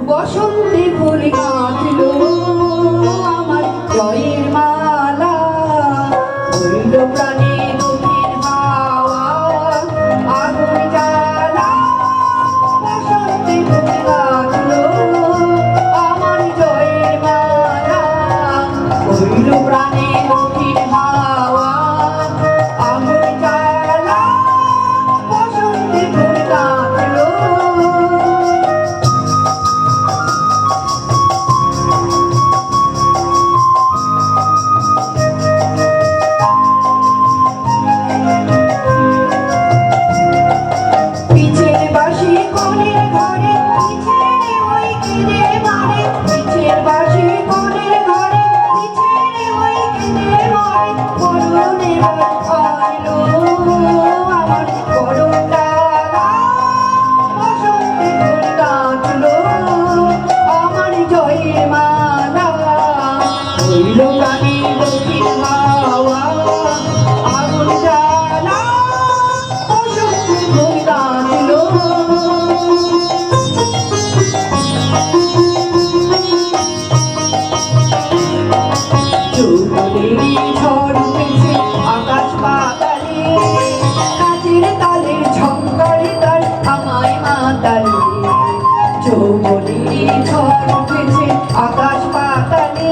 বসন্তে ফুল গাঁথলো আমার জয়ের মালা, হইল প্রাণে দক্ষিণ হাওয়া আগুন জ্বালা। বসন্তে ফুল গাঁথলো আমার জয়ের মালা, হইল প্রাণে দক্ষিণ হাওয়া আগুন জ্বালা। বসন্তে ফুল গাঁথলো ঝড় উঠেছে আকাশ পাতালে, কাজের তালের ঝঙ্কারে তার আমায় মাতালে। যৌবনের ঝড় উঠেছে আকাশ পাতালে।